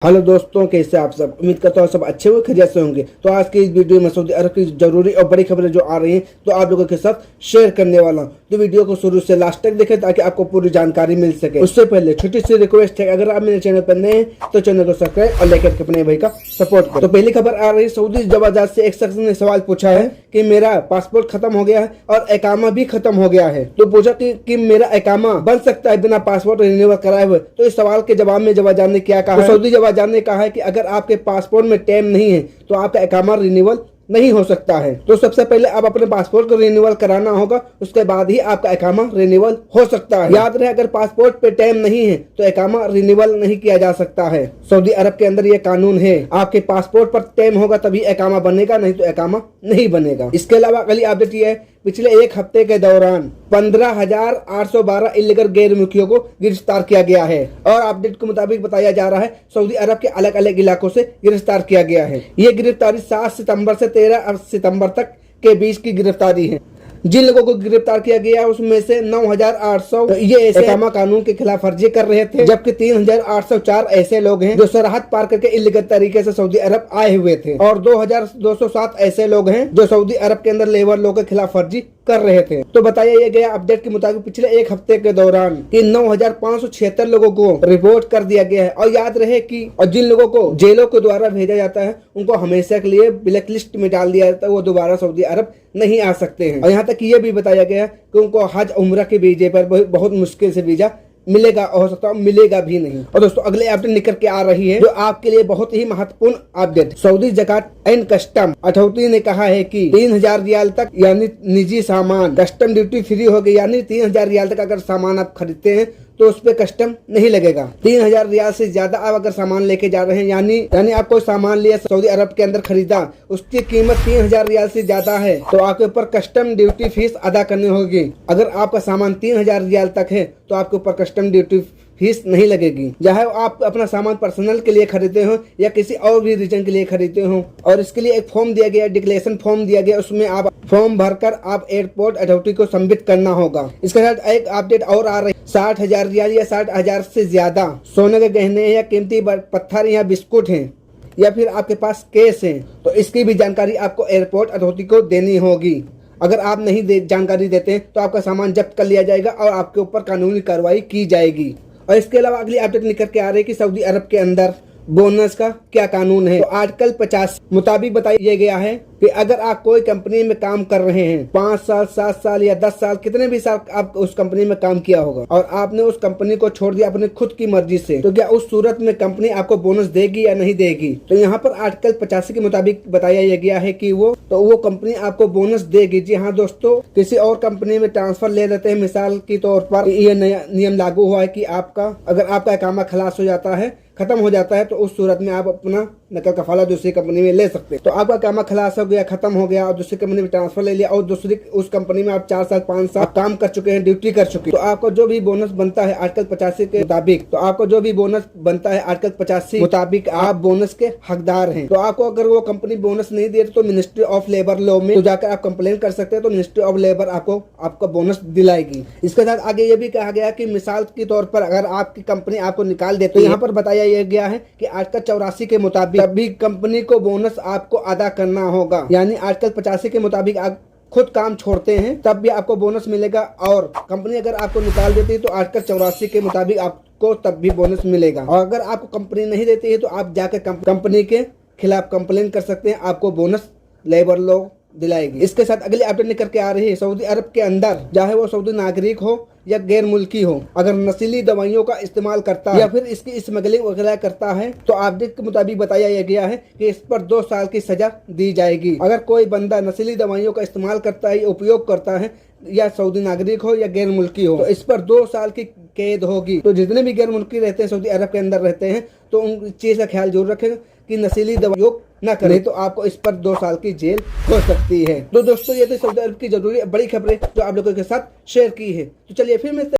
Hello दोस्तों, कैसे आप सब। उम्मीद करता हूँ सब अच्छे हुए खैरियत से होंगे। तो आज की इस वीडियो में सऊदी अरब की जरूरी और बड़ी खबरें जो आ रही हैं तो आप लोगों के साथ शेयर करने वाला हूँ। तो वीडियो को शुरू से लास्ट तक देखें ताकि आपको पूरी जानकारी मिल सके। उससे पहले छोटी सी रिक्वेस्ट है, अगर आप मेरे चैनल पर नए हैं तो चैनल को सब्सक्राइब और लाइक करके अपने भाई का सपोर्ट करें। तो पहली खबर आ रही है, सऊदी जवाजात से एक शख्स ने सवाल पूछा है कि मेरा पासपोर्ट खत्म हो गया है और इकामा भी खत्म हो गया है। तो पूछा कि मेरा इकामा बन सकता है बिना पासपोर्ट रिन्यूअल कराए हुए। तो इस सवाल के जवाब में जवाजात ने क्या कहा, सऊदी जवाजात ने कहा है कि अगर आपके पासपोर्ट में टाइम नहीं है तो आपका इकामा रिन्यूअल नहीं हो सकता है। तो सबसे पहले आप अपने पासपोर्ट को रिन्यूअल कराना होगा, उसके बाद ही आपका इकामा रिन्यूअल हो सकता है। याद रहे, अगर पासपोर्ट पे टाइम नहीं है तो इकामा रिन्यूअल नहीं किया जा सकता है। सऊदी अरब के अंदर ये कानून है, आपके पासपोर्ट पर टाइम होगा तभी इकामा बनेगा, नहीं तो इकामा नहीं बनेगा। इसके अलावा अगली अपडेट ये है, पिछले एक हफ्ते के दौरान 15,812 इलीगल गैर मुल्कियों को गिरफ्तार किया गया है। और अपडेट के मुताबिक बताया जा रहा है सऊदी अरब के अलग अलग इलाकों से गिरफ्तार किया गया है। ये गिरफ्तारी 7 सितंबर से 13 सितंबर तक के बीच की गिरफ्तारी है। जिन लोगों को गिरफ्तार किया गया उसमें से 9,800 ये ऐसे इकामा कानून के खिलाफ वर्जी कर रहे थे, जबकि 3,804 ऐसे लोग हैं जो सरहद पार करके इलीगल तरीके से सऊदी अरब आए हुए थे, और 2,207 ऐसे लोग हैं जो सऊदी अरब के अंदर लेबर लॉ के खिलाफ वर्जी कर रहे थे। तो बताया गया अपडेट के मुताबिक पिछले एक हफ्ते के दौरान 9,576 लोगों को रिपोर्ट कर दिया गया है। और याद रहे कि और जिन लोगों को जेलों के द्वारा भेजा जाता है उनको हमेशा के लिए ब्लैक लिस्ट में डाल दिया जाता है, वो दोबारा सऊदी अरब नहीं आ सकते हैं। और यहाँ तक ये भी बताया गया है कि उनको हज उम्रा के वीजे पर बहुत मुश्किल से वीजा मिलेगा, हो सकता है मिलेगा भी नहीं। और दोस्तों अगले अपडेट निकल के आ रही है जो आपके लिए बहुत ही महत्वपूर्ण update. Saudi Zakat and custom authority ने कहा है कि 3,000 रियाल तक यानी निजी सामान कस्टम ड्यूटी फ्री हो गई, यानी 3,000 रियाल तक अगर सामान आप खरीदते हैं तो उस पे कस्टम नहीं लगेगा। 3,000 रियाल से ज्यादा आप अगर सामान लेके जा रहे हैं, यानी आप कोई सामान लिया सऊदी अरब के अंदर खरीदा, उसकी कीमत 3,000 रियाल से ज्यादा है तो आपके ऊपर कस्टम ड्यूटी फीस अदा करनी होगी। अगर आपका सामान 3,000 रियाल तक है तो आपके ऊपर कस्टम ड्यूटी फीस नहीं लगेगी, चाहे आप अपना सामान पर्सनल के लिए खरीदते हो या किसी और भी रीजन के लिए खरीदते हो। और इसके लिए एक फॉर्म दिया गया, डिक्लेरेशन फॉर्म दिया गया, उसमें आप फॉर्म भरकर आप एयरपोर्ट अथॉरिटी को सबमिट करना होगा। इसके साथ एक अपडेट और आ रही है, 60,000 रियाल या 60,000 से ज्यादा सोने के गहने या कीमती पत्थर या बिस्कुट हैं या फिर आपके पास कैश है तो इसकी भी जानकारी आपको एयरपोर्ट अथॉरिटी को देनी होगी। अगर आप नहीं जानकारी देते हैं तो आपका सामान जब्त कर लिया जाएगा और आपके ऊपर कानूनी कार्रवाई की जाएगी। और इसके अलावा अगली अपडेट निकल के आ रही है कि सऊदी अरब के अंदर बोनस का क्या कानून है। तो आर्टिकल 50 मुताबिक बताया गया है कि अगर आप कोई कंपनी में काम कर रहे हैं 5 साल 7 साल या 10 साल कितने भी साल आप उस कंपनी में काम किया होगा और आपने उस कंपनी को छोड़ दिया अपनी खुद की मर्जी से, तो क्या उस सूरत में कंपनी आपको बोनस देगी या नहीं देगी। तो यहाँ पर आर्टिकल 85 के मुताबिक बताया गया है कि वो कंपनी आपको बोनस देगी। जी हाँ दोस्तों, किसी और कंपनी में ट्रांसफर ले लेते हैं, मिसाल के तौर पर ये नया नियम लागू हुआ है कि अगर आपका इकामा खलास हो जाता है, खत्म हो जाता है, तो उस सूरत में आप अपना नकल कफाला दूसरी कंपनी में ले सकते हैं। तो आपका इकामा खलास हो गया, खत्म हो गया और दूसरी कंपनी में ट्रांसफर ले लिया और दूसरी उस कंपनी में आप 4 साल 5 साल काम कर चुके हैं, ड्यूटी कर चुके हैं, तो आपको जो भी बोनस बनता है आर्टिकल 85 के मुताबिक, तो आपको जो भी बोनस बनता है आर्टिकल 85 मुताबिक आप बोनस के हकदार हैं। तो आपको अगर वो कंपनी बोनस नहीं दे रही तो मिनिस्ट्री ऑफ लेबर लॉ में तो जाकर आप कंप्लेन कर सकते हैं, तो मिनिस्ट्री ऑफ लेबर आपको बोनस दिलाएगी। इसके साथ आगे ये भी कहा गया कि मिसाल के तौर पर अगर आपकी कंपनी आपको निकाल दे तो यहाँ पर बताया गया है कि आर्टिकल 84 के मुताबिक तभी कंपनी को बोनस आपको अदा करना होगा। यानी आर्टिकल 85 के मुताबिक आप खुद काम छोड़ते हैं तब भी आपको बोनस मिलेगा, और कंपनी अगर आपको निकाल देती है तो आर्टिकल 84 के मुताबिक आपको तब भी बोनस मिलेगा। और अगर आपको कंपनी नहीं देती है तो आप जाकर कंपनी के खिलाफ कंप्लेन कर सकते हैं, आपको बोनस लेबर लॉ दिलाएगी। इसके साथ अगली अपडेट निकल के आ रही है, सऊदी अरब के अंदर चाहे वो सऊदी नागरिक हो या गैर मुल्की हो, अगर नशीली दवाइयों का इस्तेमाल करता है या फिर इसकी स्मगलिंग वगैरह करता है तो अपडेट के मुताबिक बताया गया है कि इस पर 2 साल की सजा दी जाएगी। अगर कोई बंदा नशीली दवाइयों का इस्तेमाल करता है, उपयोग करता है, या सऊदी नागरिक हो या गैर मुल्की हो, तो इस पर 2 साल की कैद होगी। तो जितने भी गैर मुल्की रहते हैं सऊदी अरब के अंदर रहते हैं तो उन चीज का ख्याल जरूर रखें कि नशीली दवाइयों न करें, तो आपको इस पर 2 साल की जेल हो सकती है। तो दोस्तों ये तो सऊदी अरब की जरूरी बड़ी खबरें जो आप लोगों के साथ शेयर की है। तो चलिए फिर मिलते हैं।